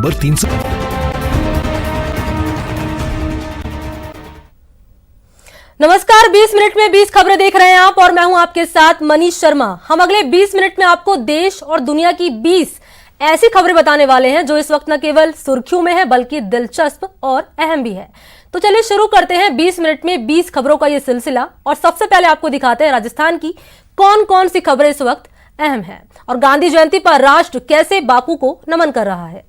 Number 300। नमस्कार, 20 minute में 20 खबरें देख रहे हैं आप और मैं हूं आपके साथ मनीष शर्मा। हम अगले 20 मिनट में आपको देश और दुनिया की 20 ऐसी खबरें बताने वाले हैं जो इस वक्त न केवल सुर्खियों में है बल्कि दिलचस्प और अहम भी है। तो चलिए शुरू करते हैं 20 मिनट में 20 खबरों का ये सिलसिला और सबसे पहले आपको दिखाते हैं राजस्थान की कौन कौन सी खबरें इस वक्त अहम है और गांधी जयंती पर राष्ट्र कैसे बापू को नमन कर रहा है।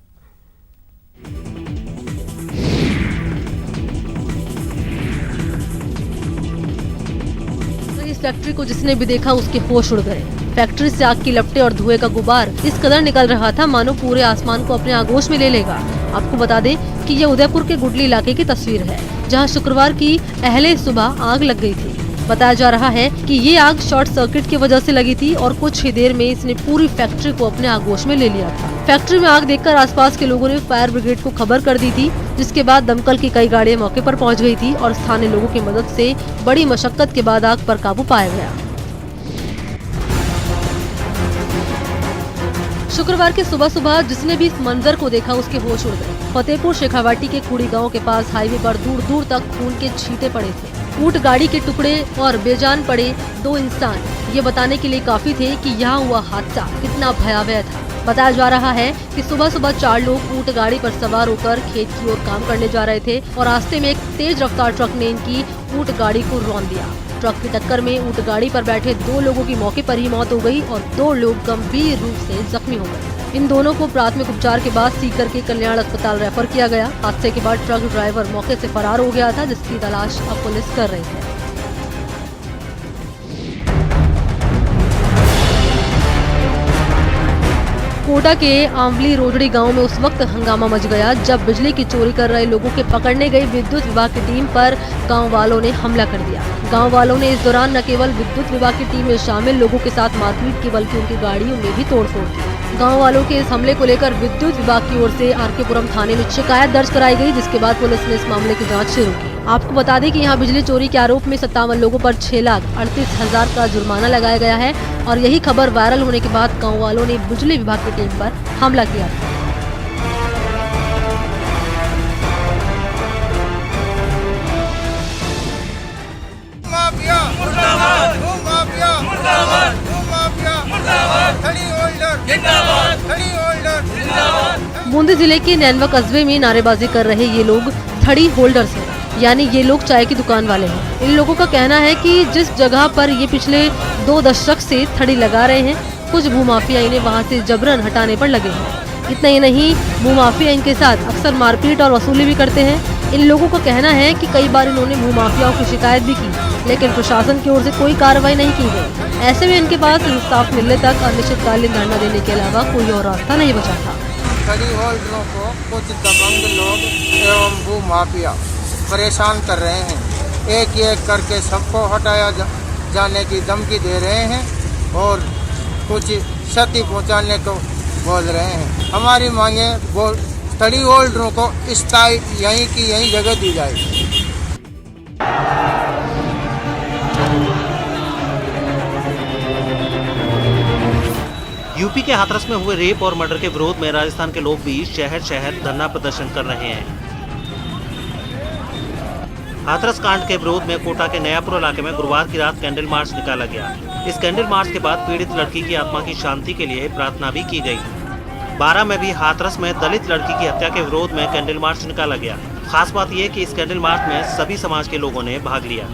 इस फैक्ट्री को जिसने भी देखा उसके होश उड़ गए। फैक्ट्री से आग की लपटें और धुएं का गुबार इस कदर निकल रहा था मानो पूरे आसमान को अपने आगोश में ले लेगा। आपको बता दें कि यह उदयपुर के गुडली इलाके की तस्वीर है, जहां शुक्रवार की अहले सुबह आग लग गई थी। बताया जा रहा है कि ये आग शॉर्ट सर्किट की वजह से लगी थी और कुछ ही देर में इसने पूरी फैक्ट्री को अपने आगोश में ले लिया था। फैक्ट्री में आग देखकर आसपास के लोगों ने फायर ब्रिगेड को खबर कर दी थी, जिसके बाद दमकल की कई गाड़ियां मौके पर पहुंच गई थी और स्थानीय लोगों की मदद से बड़ी मशक्कत के बाद आग पर काबू पाया गया। शुक्रवार की सुबह सुबह जिसने भी इस मंजर को देखा उसके होश उड़ गए। फतेहपुर शेखावाटी के खूड़ी गांव के पास हाईवे पर दूर दूर तक खून के छींटे पड़े थे। ऊंट गाड़ी के टुकड़े और बेजान पड़े 2 इंसान ये बताने के लिए काफी थे कि यहाँ हुआ हादसा कितना भयावह था। बताया जा रहा है कि सुबह सुबह 4 लोग ऊंट गाड़ी पर सवार होकर खेत की ओर काम करने जा रहे थे और रास्ते में एक तेज रफ्तार ट्रक ने इनकी ऊंट गाड़ी को रौंद दिया। ट्रक की टक्कर में ऊंट गाड़ी पर बैठे 2 लोगों की मौके पर ही मौत हो गई और 2 लोग गंभीर रूप से जख्मी हो गए। इन दोनों को प्राथमिक उपचार के बाद सीकर के कल्याण अस्पताल रेफर किया गया। हादसे के बाद ट्रक ड्राइवर मौके से फरार हो गया था, जिसकी तलाश अब पुलिस कर रही है। कोटा के आंवली रोजड़ी गांव में उस वक्त हंगामा मच गया जब बिजली की चोरी कर रहे लोगों के पकड़ने गई विद्युत विभाग की टीम पर गांव वालों ने हमला कर दिया। गांव वालों ने इस दौरान न केवल विद्युत विभाग की टीम में शामिल लोगों के साथ मारपीट की बल्कि उनकी गाड़ियों में भी तोड़फोड़ की। गांव वालों के इस हमले को लेकर विद्युत विभाग की ओर से आरकेपुरम थाने में शिकायत दर्ज कराई गई, जिसके बाद पुलिस ने इस मामले की जाँच शुरू की। आपको बता दें कि यहाँ बिजली चोरी के आरोप में 57 लोगों पर 6,38,000 का जुर्माना लगाया गया है और यही खबर वायरल होने के बाद गांव वालों ने बिजली विभाग की टीम पर हमला किया था। माफिया मुर्दाबाद, माफिया मुर्दाबाद, माफिया मुर्दाबाद, खड़ी होल्डर जिंदाबाद, खड़ी होल्डर जिंदाबाद। बूंदी जिले के नैनवा कस्बे में नारेबाजी कर रहे ये लोग थड़ी होल्डर्स हैं, यानी ये लोग चाय की दुकान वाले हैं। इन लोगों का कहना है कि जिस जगह पर ये पिछले 2 दशक से थड़ी लगा रहे हैं, कुछ भूमाफिया इन्हें वहां से जबरन हटाने पर लगे हैं। इतना ही नहीं, भूमाफिया इनके साथ अक्सर मारपीट और वसूली भी करते हैं। इन लोगों का कहना है कि कई बार इन्होंने भूमाफियाओं की शिकायत भी की, लेकिन प्रशासन की ओर से कोई कार्रवाई नहीं की गई। ऐसे में इनके पास इंसाफ मिलने तक अनिश्चितकालीन धरना देने के अलावा कोई और रास्ता नहीं बचा था। खड़ी होल्डरों को कुछ दबंग लोग एवं भूमाफिया परेशान कर रहे हैं। एक एक करके सबको हटाया जाने की धमकी दे रहे हैं और कुछ क्षति पहुंचाने को बोल रहे हैं। हमारी मांगे खड़ी होल्डरों को स्थायी यहीं की यहीं जगह दी जाए। यूपी के हाथरस में हुए रेप और मर्डर के विरोध में राजस्थान के लोग भी शहर शहर धरना प्रदर्शन कर रहे हैं। हाथरस कांड के विरोध में कोटा के नयापुर इलाके में गुरुवार की रात कैंडल मार्च निकाला गया। इस कैंडल मार्च के बाद पीड़ित लड़की की आत्मा की शांति के लिए प्रार्थना भी की गई। 12 में भी हाथरस में दलित लड़की की हत्या के विरोध में कैंडल मार्च निकाला गया। खास बात यह कि इस कैंडल मार्च में सभी समाज के लोगों ने भाग लिया।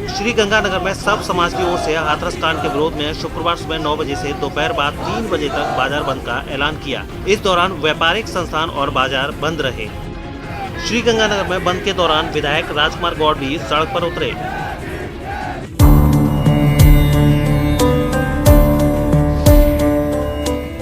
श्री गंगानगर में सब समाज की ओर से हाथरस कांड के विरोध में शुक्रवार सुबह 9 बजे से दोपहर बाद 3 बजे तक बाजार बंद का ऐलान किया। इस दौरान व्यापारिक संस्थान और बाजार बंद रहे। श्री गंगानगर में बंद के दौरान विधायक राजकुमार गौड़ भी सड़क पर उतरे।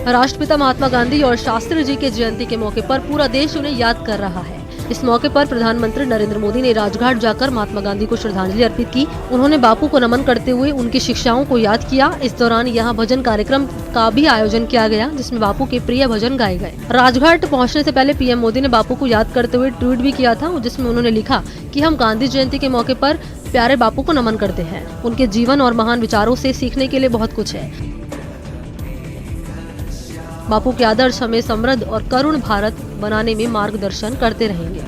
राष्ट्रपिता महात्मा गांधी और शास्त्री जी के जयंती के मौके पर पूरा देश उन्हें याद कर रहा है। इस मौके पर प्रधानमंत्री नरेंद्र मोदी ने राजघाट जाकर महात्मा गांधी को श्रद्धांजलि अर्पित की। उन्होंने बापू को नमन करते हुए उनकी शिक्षाओं को याद किया। इस दौरान यहाँ भजन कार्यक्रम का भी आयोजन किया गया, जिसमें बापू के प्रिय भजन गाए गए। राजघाट पहुँचने से पहले पीएम मोदी ने बापू को याद करते हुए ट्वीट भी किया था, जिसमें उन्होंने लिखा कि हम गांधी जयंती के मौके पर प्यारे बापू को नमन करते हैं। उनके जीवन और महान विचारों से सीखने के लिए बहुत कुछ है। बापू के आदर्श हमें समृद्ध और करुण भारत बनाने में मार्गदर्शन करते रहेंगे।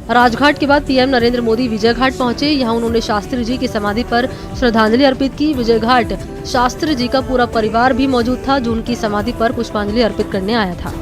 राजघाट के बाद पीएम नरेंद्र मोदी विजय घाट पहुंचे। यहां उन्होंने शास्त्री जी की समाधि पर श्रद्धांजलि अर्पित की। विजय घाट शास्त्री जी का पूरा परिवार भी मौजूद था, जो उनकी समाधि पर पुष्पांजलि अर्पित करने आया था।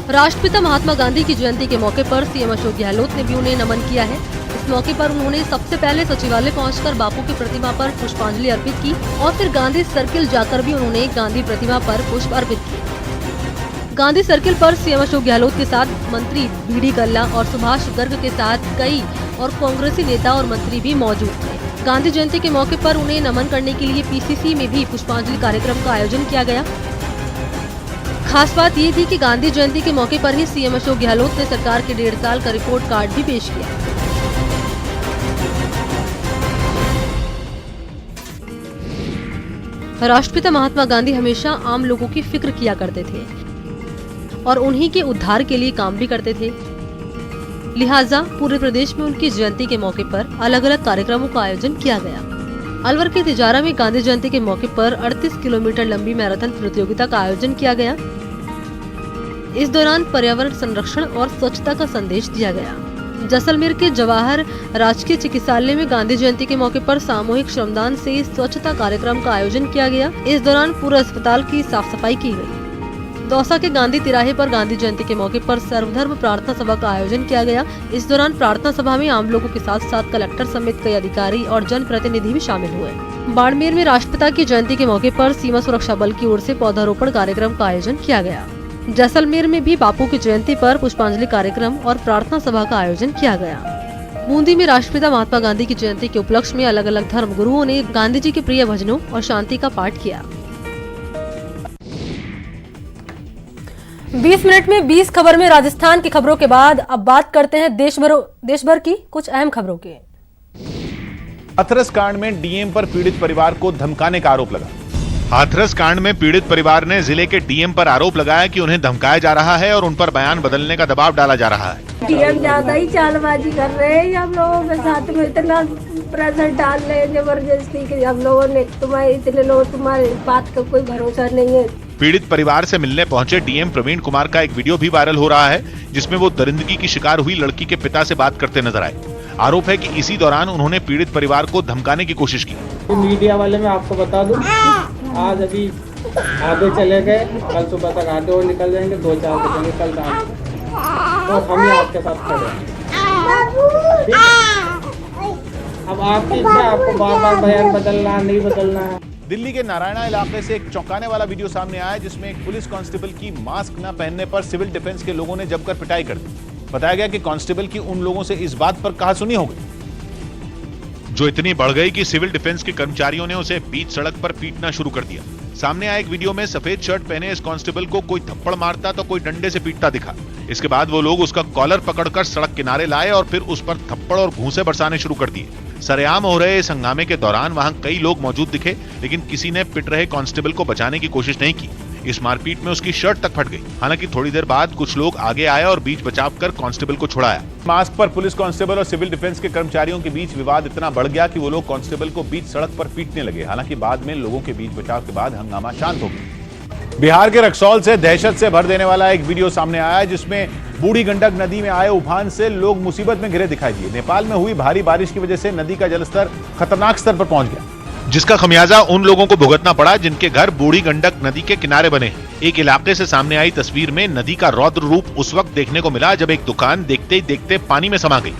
राष्ट्रपिता महात्मा गांधी की जयंती के मौके पर सीएम अशोक गहलोत ने भी उन्हें नमन किया है। इस मौके पर उन्होंने सबसे पहले सचिवालय पहुंचकर बापू की प्रतिमा पर पुष्पांजलि अर्पित की और फिर गांधी सर्किल जाकर भी उन्होंने गांधी प्रतिमा पर पुष्प अर्पित किए। गांधी सर्किल पर सीएम अशोक गहलोत के साथ मंत्री बीडी कल्ला और सुभाष गर्ग के साथ कई और कांग्रेसी नेता और मंत्री भी मौजूद थे। गांधी जयंती के मौके पर उन्हें नमन करने के लिए पीसीसी में भी पुष्पांजलि कार्यक्रम का आयोजन किया गया। खास बात ये थी कि गांधी जयंती के मौके पर ही सीएम अशोक गहलोत ने सरकार के 1.5 साल का रिपोर्ट कार्ड भी पेश किया। राष्ट्रपिता महात्मा गांधी हमेशा आम लोगों की फिक्र किया करते थे और उन्हीं के उद्धार के लिए काम भी करते थे। लिहाजा पूरे प्रदेश में उनकी जयंती के मौके पर अलग अलग कार्यक्रमों का आयोजन किया गया। अलवर के तिजारा में गांधी जयंती के मौके पर 38 किलोमीटर लंबी मैराथन प्रतियोगिता का आयोजन किया गया। इस दौरान पर्यावरण संरक्षण और स्वच्छता का संदेश दिया गया। जैसलमेर के जवाहर राजकीय चिकित्सालय में गांधी जयंती के मौके पर सामूहिक श्रमदान से स्वच्छता कार्यक्रम का आयोजन किया गया। इस दौरान पूरे अस्पताल की साफ सफाई की गई। दौसा के गांधी तिराहे पर गांधी जयंती के मौके पर सर्वधर्म प्रार्थना सभा का आयोजन किया गया। इस दौरान प्रार्थना सभा में आम लोगों के साथ साथ कलेक्टर समेत कई अधिकारी और जनप्रतिनिधि भी शामिल हुए। बाड़मेर में राष्ट्रपिता की जयंती के मौके पर सीमा सुरक्षा बल की ओर से पौधारोपण कार्यक्रम का आयोजन किया गया। जैसलमेर में भी बापू की जयंती पर पुष्पांजलि कार्यक्रम और प्रार्थना सभा का आयोजन किया गया। बूंदी में राष्ट्रपिता महात्मा गांधी की जयंती के उपलक्ष्य में अलग अलग धर्म गुरुओं ने गांधी जी के प्रिय भजनों और शांति का पाठ किया। 20 मिनट में 20 खबर में राजस्थान की खबरों के बाद अब बात करते हैं देश भर की कुछ अहम खबरों की। हाथरस कांड में डीएम पर पीड़ित परिवार को धमकाने का आरोप लगा। हाथरस कांड में पीड़ित परिवार ने जिले के डीएम पर आरोप लगाया कि उन्हें धमकाया जा रहा है और उन पर बयान बदलने का दबाव डाला जा रहा है। डीएम ज्यादा ही चालबाजी कर रहे हैं। हम लोगों के साथ में इतना प्रेशर डाल रहे हैं जबरदस्ती कि हम लोगों ने इतने लोग तुम्हारे बात का कोई भरोसा नहीं है। पीड़ित परिवार से मिलने पहुंचे डीएम प्रवीण कुमार का एक वीडियो भी वायरल हो रहा है, जिसमें वो दरिंदगी की शिकार हुई लड़की के पिता से बात करते नजर आए। आरोप है कि इसी दौरान उन्होंने पीड़ित परिवार को धमकाने की कोशिश की। मीडिया वाले मैं आपको बता दूं, आज अभी आधे चले गए, कल सुबह तक आधे और निकल जाएंगे, 2-4 बजेंगे कल रात और हम ही आपके साथ खड़े हैं। अब आपकी इच्छा, आपको बार बार बयान बदलना नहीं बदलना है। दिल्ली के नारायणा इलाके से एक चौंकाने वाला वीडियो सामने आया, जिसमें एक पुलिस कांस्टेबल की मास्क न पहनने पर सिविल डिफेंस के लोगों ने जमकर पिटाई कर दी। बताया गया कि कांस्टेबल की उन लोगों से इस बात पर कहासुनी हो गई, जो इतनी बढ़ गई कि सिविल डिफेंस के कर्मचारियों ने उसे बीच सड़क पर पीटना शुरू कर दिया। सामने आए एक वीडियो में सफेद शर्ट पहने इस कांस्टेबल को कोई थप्पड़ मारता तो कोई डंडे से पीटता दिखा। इसके बाद वो लोग उसका कॉलर पकड़कर सड़क किनारे लाए और फिर उस पर थप्पड़ और घूंसे बरसाने शुरू कर दिए। सरेआम हो रहे इस हंगामे के दौरान वहां कई लोग मौजूद दिखे, लेकिन किसी ने पिट रहे कांस्टेबल को बचाने की कोशिश नहीं की। इस मारपीट में उसकी शर्ट तक फट गई। हालांकि थोड़ी देर बाद कुछ लोग आगे आए और बीच बचाव कर कांस्टेबल को छुड़ाया। मास्क पर पुलिस कांस्टेबल और सिविल डिफेंस के कर्मचारियों के बीच विवाद इतना बढ़ गया कि वो लोग कांस्टेबल को बीच सड़क पर पीटने लगे। हालांकि बाद में लोगों के बीच बचाव के बाद हंगामा शांत हो गया। बिहार के रक्सौल से दहशत से भर देने वाला एक वीडियो सामने आया, जिसमें बूढ़ी गंडक नदी में आए उफान से लोग मुसीबत में घिरे दिखाई दिए। नेपाल में हुई भारी बारिश की वजह से नदी का जलस्तर खतरनाक स्तर पर पहुंच गया, जिसका खमियाजा उन लोगों को भुगतना पड़ा जिनके घर बूढ़ी गंडक नदी के किनारे बने हैं। एक इलाके से सामने आई तस्वीर में नदी का रौद्र रूप उस वक्त देखने को मिला जब एक दुकान देखते ही देखते पानी में समा गई।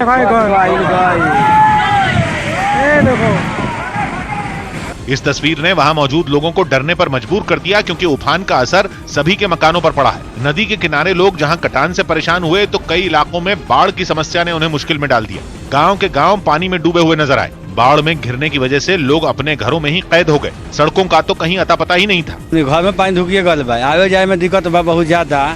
इस तस्वीर ने वहां मौजूद लोगों को डरने पर मजबूर कर दिया, क्योंकि उफान का असर सभी के मकानों पर पड़ा है। नदी के किनारे लोग जहां कटान से परेशान हुए, तो कई इलाकों में बाढ़ की समस्या ने उन्हें मुश्किल में डाल दिया। गांव के गांव पानी में डूबे हुए नजर आए। बाढ़ में घिरने की वजह से लोग अपने घरों में ही कैद हो गए। सड़कों का तो कहीं अता पता ही नहीं था। घर में पानी ढुकिए गल बा, आवे जाए में दिक्कत बा बहुत ज्यादा।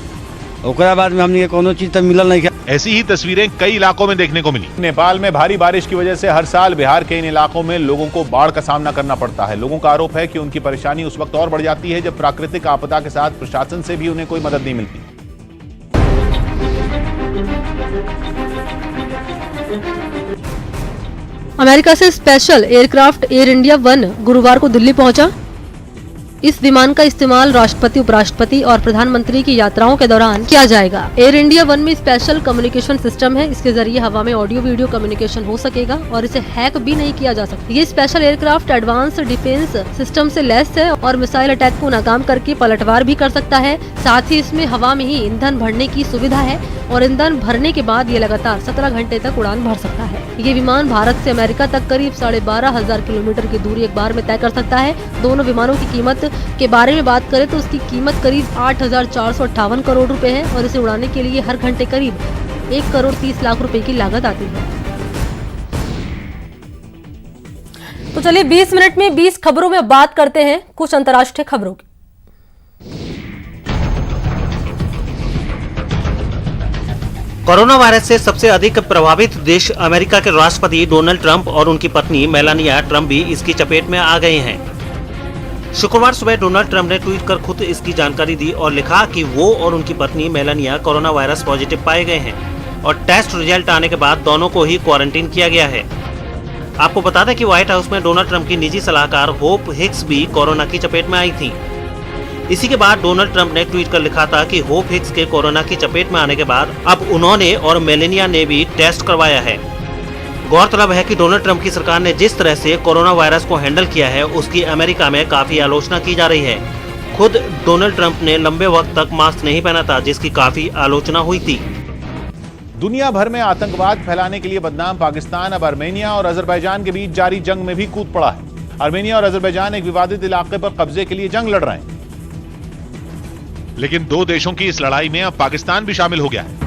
ओकरा बाद में हमने कोनो चीज तो मिलल नहीं। ऐसी ही तस्वीरें कई इलाकों में देखने को मिली। नेपाल में भारी बारिश की वजह से हर साल बिहार के इन इलाकों में लोगों को बाढ़ का सामना करना पड़ता है। लोगों का आरोप है कि उनकी परेशानी उस वक्त और बढ़ जाती है जब प्राकृतिक आपदा के साथ प्रशासन से भी उन्हें कोई मदद नहीं मिलती। अमेरिका से स्पेशल एयरक्राफ्ट एयर इंडिया 1 गुरुवार को दिल्ली पहुंचा। इस विमान का इस्तेमाल राष्ट्रपति, उपराष्ट्रपति और प्रधानमंत्री की यात्राओं के दौरान किया जाएगा। एयर इंडिया 1 में स्पेशल कम्युनिकेशन सिस्टम है। इसके जरिए हवा में ऑडियो वीडियो कम्युनिकेशन हो सकेगा और इसे हैक भी नहीं किया जा सकता। ये special aircraft advance defence system से लैस है और मिसाइल अटैक को नाकाम करके पलटवार भी कर सकता है। साथ ही इसमें हवा में ही ईंधन भरने की सुविधा है और ईंधन भरने के बाद ये लगातार 17 घंटे तक उड़ान भर सकता है। ये विमान भारत से अमेरिका तक करीब 12,500 किलोमीटर की दूरी एक बार में तय कर सकता है। दोनों विमानों की कीमत के बारे में बात करें तो उसकी कीमत करीब 8,458 करोड़ रुपए है और इसे उड़ाने के लिए हर घंटे करीब 1 करोड़ 30 लाख रुपए की लागत आती है। तो चलिए 20 मिनट में 20 खबरों में बात करते हैं कुछ अंतर्राष्ट्रीय खबरों की। कोरोना वायरस से सबसे अधिक प्रभावित देश अमेरिका के राष्ट्रपति डोनाल्ड ट्रंप और उनकी पत्नी मेलानिया ट्रंप भी इसकी चपेट में आ गए हैं। शुक्रवार सुबह डोनाल्ड ट्रंप ने ट्वीट कर खुद इसकी जानकारी दी और लिखा कि वो और उनकी पत्नी मेलानिया कोरोना वायरस पॉजिटिव पाए गए हैं और टेस्ट रिजल्ट आने के बाद दोनों को ही क्वारंटीन किया गया है। आपको बता दें कि व्हाइट हाउस में डोनाल्ड ट्रंप की निजी सलाहकार होप हिक्स भी कोरोना की चपेट में आई थी। इसी के बाद डोनाल्ड ट्रंप ने ट्वीट कर लिखा था कि होप हिक्स के कोरोना की चपेट में आने के बाद अब उन्होंने और मेलानिया ने भी टेस्ट करवाया है। गौरतलब है कि डोनाल्ड ट्रंप की सरकार ने जिस तरह से कोरोना वायरस को हैंडल किया है उसकी अमेरिका में काफी आलोचना की जा रही है। खुद डोनाल्ड ट्रंप ने लंबे वक्त तक मास्क नहीं पहना था, जिसकी काफी आलोचना हुई थी। दुनिया भर में आतंकवाद फैलाने के लिए बदनाम पाकिस्तान अब आर्मेनिया और अजरबैजान के बीच जारी जंग में भी कूद पड़ा है। आर्मेनिया और अजरबैजान एक विवादित इलाके पर कब्जे के लिए जंग लड़ रहे हैं, लेकिन दो देशों की इस लड़ाई में अब पाकिस्तान भी शामिल हो गया है।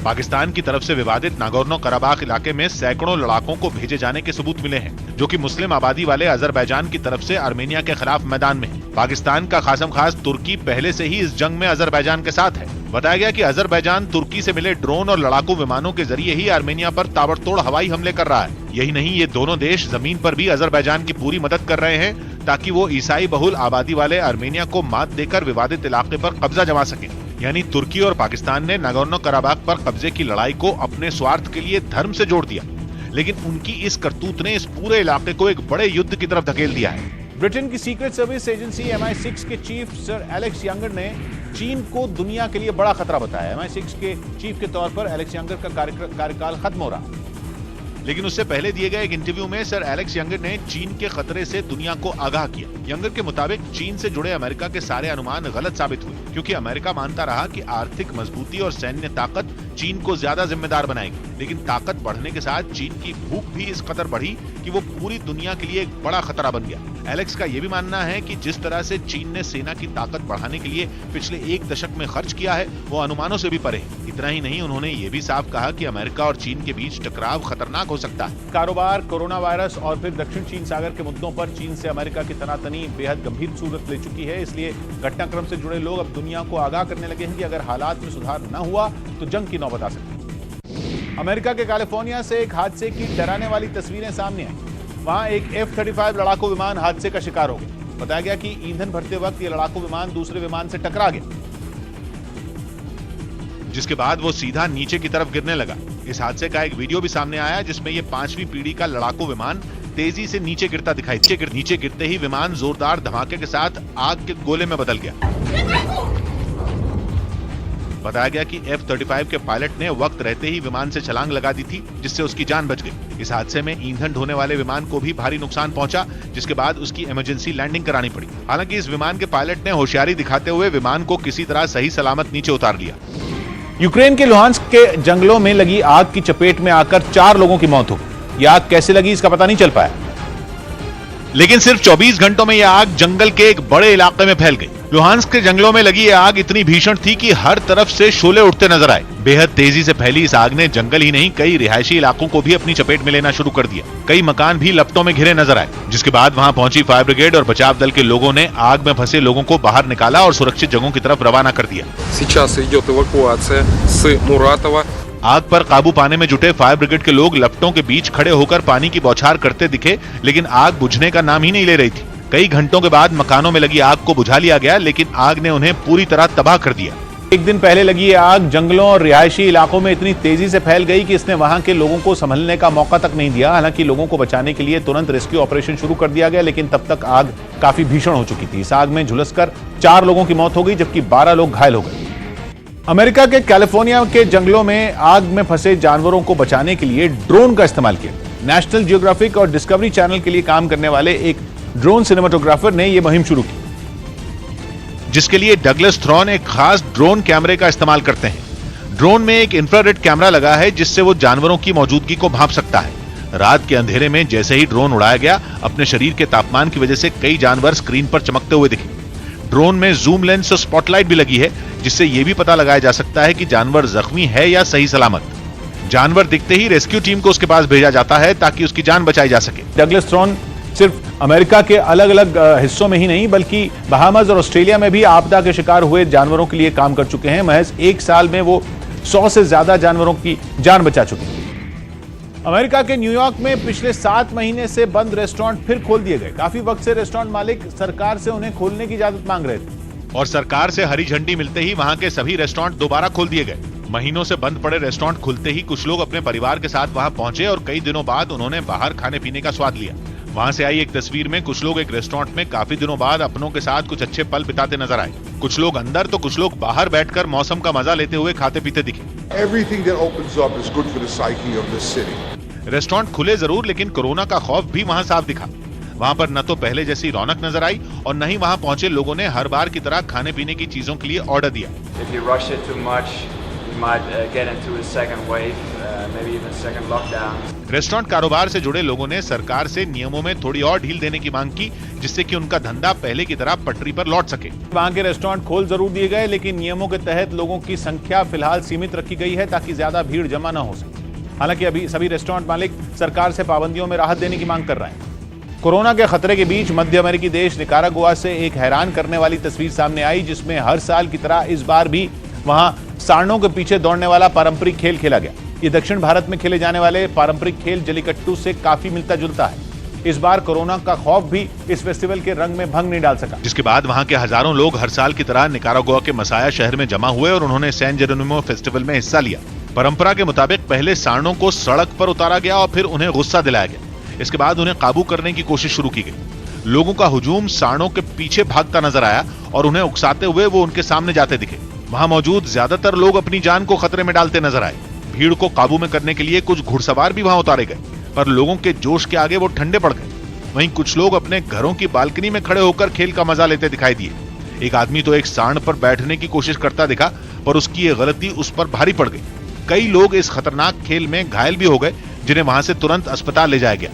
पाकिस्तान की तरफ से विवादित नागोर्नो कराबाख इलाके में सैकड़ों लड़ाकों को भेजे जाने के सबूत मिले हैं, जो कि मुस्लिम आबादी वाले अजरबैजान की तरफ से आर्मेनिया के खिलाफ मैदान में है। पाकिस्तान का खासम खास तुर्की पहले से ही इस जंग में अजरबैजान के साथ है। बताया गया कि अजरबैजान तुर्की से मिले ड्रोन और लड़ाकू विमानों के जरिए ही आर्मेनिया पर ताबड़तोड़ हवाई हमले कर रहा है। यही नहीं, ये दोनों देश जमीन पर भी अजरबैजान की पूरी मदद कर रहे हैं ताकि वो ईसाई बहुल आबादी वाले आर्मेनिया को मात देकर विवादित इलाके पर कब्जा जमा सके। यानी तुर्की और पाकिस्तान ने नागोर्नो कराबाख पर कब्जे की लड़ाई को अपने स्वार्थ के लिए धर्म से जोड़ दिया, लेकिन उनकी इस करतूत ने इस पूरे इलाके को एक बड़े युद्ध की तरफ धकेल दिया है। ब्रिटेन की सीक्रेट सर्विस एजेंसी MI6 के चीफ सर एलेक्स यंगर ने चीन को दुनिया के लिए बड़ा खतरा बताया। MI6 के चीफ के तौर पर एलेक्स यंगर का कार्यकाल खत्म हो रहा है, लेकिन उससे पहले दिए गए एक इंटरव्यू में सर एलेक्स यंगर ने चीन के खतरे से दुनिया को आगाह किया। यंगर के मुताबिक चीन से जुड़े अमेरिका के सारे अनुमान गलत साबित हुए, क्योंकि अमेरिका मानता रहा कि आर्थिक मजबूती और सैन्य ताकत चीन को ज्यादा जिम्मेदार बनाएगी, लेकिन ताकत बढ़ने के साथ चीन की भूख भी इस कदर बढ़ी कि वो पूरी दुनिया के लिए एक बड़ा खतरा बन गया। एलेक्स का यह भी मानना है कि जिस तरह से चीन ने सेना की ताकत बढ़ाने के लिए पिछले 1 दशक में खर्च किया है, वो अनुमानों से भी परे है। इतना ही नहीं, उन्होंने ये भी साफ कहा कि अमेरिका और चीन के बीच टकराव खतरनाक हो सकता है। कारोबार, कोरोना वायरस और फिर दक्षिण चीन सागर के मुद्दों पर चीन से अमेरिका की तनातनी बेहद गंभीर सूरत ले चुकी है। इसलिए घटनाक्रम से जुड़े लोग अब दुनिया को आगाह करने लगे हैं कि अगर हालात में सुधार न हुआ तो जंग की नौबत आ सकती है। अमेरिका के कैलिफोर्निया से एक हादसे की डराने वाली तस्वीरें सामने आई। वहां एक F-35 लड़ाकू विमान हादसे का शिकार हो गया। बताया गया कि ईंधन भरते वक्त यह लड़ाकू विमान दूसरे विमान से टकरा गया, जिसके बाद वो सीधा नीचे की तरफ गिरने लगा। इस हादसे का एक वीडियो भी सामने आया, जिसमें ये 5वीं पीढ़ी का लड़ाकू विमान तेजी से नीचे गिरता दिखाई। नीचे गिरते ही विमान जोरदार धमाके के साथ आग के गोले में बदल गया। बताया गया कि F-35 के पायलट ने वक्त रहते ही विमान से छलांग लगा दी थी, जिससे उसकी जान बच गई। इस हादसे में ईंधन ढोने वाले विमान को भी भारी नुकसान पहुंचा, जिसके बाद उसकी इमरजेंसी लैंडिंग करानी पड़ी। हालांकि इस विमान के पायलट ने होशियारी दिखाते हुए विमान को किसी तरह सही सलामत नीचे उतार लिया। यूक्रेन के लुहांस्क के जंगलों में लगी आग की चपेट में आकर 4 लोगों की मौत हो गई। यह आग कैसे लगी इसका पता नहीं चल पाया, लेकिन सिर्फ 24 घंटों में यह आग जंगल के एक बड़े इलाके में फैल गई। लुहांस्क के जंगलों में लगी यह आग इतनी भीषण थी कि हर तरफ से शोले उठते नजर आए। बेहद तेजी से फैली इस आग ने जंगल ही नहीं, कई रिहायशी इलाकों को भी अपनी चपेट में लेना शुरू कर दिया। कई मकान भी लपटों में घिरे नजर आए, जिसके बाद वहां पहुंची फायर ब्रिगेड और बचाव दल के लोगों ने आग में फंसे लोगों को बाहर निकाला और सुरक्षित जगहों की तरफ रवाना कर दिया। Сейчас идет эвакуация с Муратова। आग पर काबू पाने में जुटे फायर ब्रिगेड के लोग लपटों के बीच खड़े होकर पानी की बौछार करते दिखे, लेकिन आग बुझने का नाम ही नहीं ले रही थी। कई घंटों के बाद मकानों में लगी आग को बुझा लिया गया, लेकिन आग ने उन्हें पूरी तरह तबाह कर दिया। एक दिन पहले लगी ये आग जंगलों और रिहायशी इलाकों में इतनी तेजी से फैल गई कि इसने वहां के लोगों को संभलने का मौका तक नहीं दिया। हालांकि लोगों को बचाने के लिए तुरंत रेस्क्यू ऑपरेशन शुरू कर दिया गया, लेकिन तब तक आग काफी भीषण हो चुकी थी। इस आग में झुलसकर 4 लोगों की मौत हो गई, जबकि 12 लोग घायल हो गए। अमेरिका के कैलिफोर्निया के जंगलों में आग में फंसे जानवरों को बचाने के लिए ड्रोन का इस्तेमाल किया। नेशनल जियोग्राफिक और डिस्कवरी चैनल के लिए काम करने वाले एक ड्रोन सिनेमाटोग्राफर ने यह मुहिम शुरू की, जिसके लिए डगलस थ्रॉन एक खास ड्रोन कैमरे का इस्तेमाल करते हैं। ड्रोन में एक इंफ्रारेड कैमरा लगा है, जिससे वो जानवरों की मौजूदगी को भांप सकता है। रात के अंधेरे में जैसे ही ड्रोन उड़ाया गया, अपने शरीर के तापमान की वजह से कई जानवर स्क्रीन पर चमकते हुए दिखे। ड्रोन में जूम लेंस और स्पॉटलाइट भी लगी है, जिससे यह भी पता लगाया जा सकता है कि जानवर जख्मी है या सही सलामत। जानवर दिखते ही रेस्क्यू टीम को उसके पास भेजा जाता है ताकि उसकी जान बचाई जा सके। डगलस थ्रॉन सिर्फ अमेरिका के अलग अलग हिस्सों में ही नहीं, बल्कि बहामास और ऑस्ट्रेलिया में भी आपदा के शिकार हुए जानवरों के लिए काम कर चुके हैं। महज 1 साल में वो 100 से ज्यादा जानवरों की जान बचा चुके हैं। अमेरिका के न्यूयॉर्क में पिछले 7 महीने से बंद रेस्टोरेंट फिर खोल दिए गए। काफी वक्त से रेस्टोरेंट मालिक सरकार से उन्हें खोलने की इजाजत मांग रहे थे, और सरकार से हरी झंडी मिलते ही वहां के सभी रेस्टोरेंट दोबारा खोल दिए गए। महीनों से बंद पड़े रेस्टोरेंट खुलते ही कुछ लोग अपने परिवार के साथ वहां पहुंचे और कई दिनों बाद उन्होंने बाहर खाने पीने का स्वाद लिया। वहां से आई एक तस्वीर में कुछ लोग एक रेस्टोरेंट में काफी दिनों बाद अपनों के साथ कुछ अच्छे पल बिताते नजर आए। कुछ लोग अंदर तो कुछ लोग बाहर बैठकर मौसम का मजा लेते हुए खाते पीते दिखे। Everything that opens up is good for the psyche of this city. Restaurant खुले जरूर, लेकिन कोरोना का खौफ भी वहां साफ दिखा। वहां पर न तो पहले जैसी रौनक नजर आई और न ही वहां पहुंचे लोगों ने हर बार की तरह खाने पीने की चीजों के लिए ऑर्डर दिया। If you rush it too much, you might get into a second wave, maybe even second lockdown. Restaurant कारोबार से जुड़े लोगों ने सरकार से नियमों में थोड़ी और ढील देने की मांग की, जिससे कि उनका धंधा पहले की तरह पटरी पर लौट सके। वहां के रेस्टोरेंट खोल जरूर दिए गए, लेकिन नियमों के तहत लोगों की संख्या फिलहाल सीमित रखी गई है ताकि ज्यादा भीड़ जमा न हो सके। हालांकि अभी सभी रेस्टोरेंट मालिक सरकार से पाबंदियों में राहत देने की मांग कर रहे हैं। कोरोना के खतरे के बीच मध्य अमेरिकी देश निकारागुआ से एक हैरान करने वाली तस्वीर सामने आई, जिसमें हर साल की तरह इस बार भी वहां सांडों के पीछे दौड़ने वाला पारंपरिक खेल खेला गया। ये दक्षिण भारत में खेले जाने वाले पारंपरिक खेल जलीकट्टू से काफी मिलता जुलता है। इस बार कोरोना का खौफ भी इस फेस्टिवल के रंग में भंग नहीं डाल सका, जिसके बाद वहां के हजारों लोग हर साल की तरह निकारागुआ के मसाया शहर में जमा हुए और उन्होंने सैन जेरोनिमो फेस्टिवल में हिस्सा लिया। परंपरा के मुताबिक पहले सांडों को सड़क पर उतारा गया और फिर उन्हें गुस्सा दिलाया गया। इसके बाद उन्हें काबू करने की कोशिश शुरू की गई। लोगों का हुजूम सांडों के पीछे भागता नजर आया और उन्हें उकसाते हुए वो उनके सामने जाते दिखे। वहां मौजूद ज्यादातर लोग अपनी जान को खतरे में डालते नजर आए। भीड़ को काबू में करने के लिए कुछ घुड़सवार भी वहां उतारे गए, पर लोगों के जोश के आगे वो ठंडे पड़ गए। वहीं कुछ लोग अपने घरों की बालकनी में खड़े होकर खेल का मजा लेते दिखाई दिए। एक आदमी तो एक सांड पर बैठने की कोशिश करता दिखा, पर उसकी ये गलती उस पर भारी पड़ गई। कई लोग इस खतरनाक खेल में घायल भी हो गए, जिन्हें वहां से तुरंत अस्पताल ले जाया गया।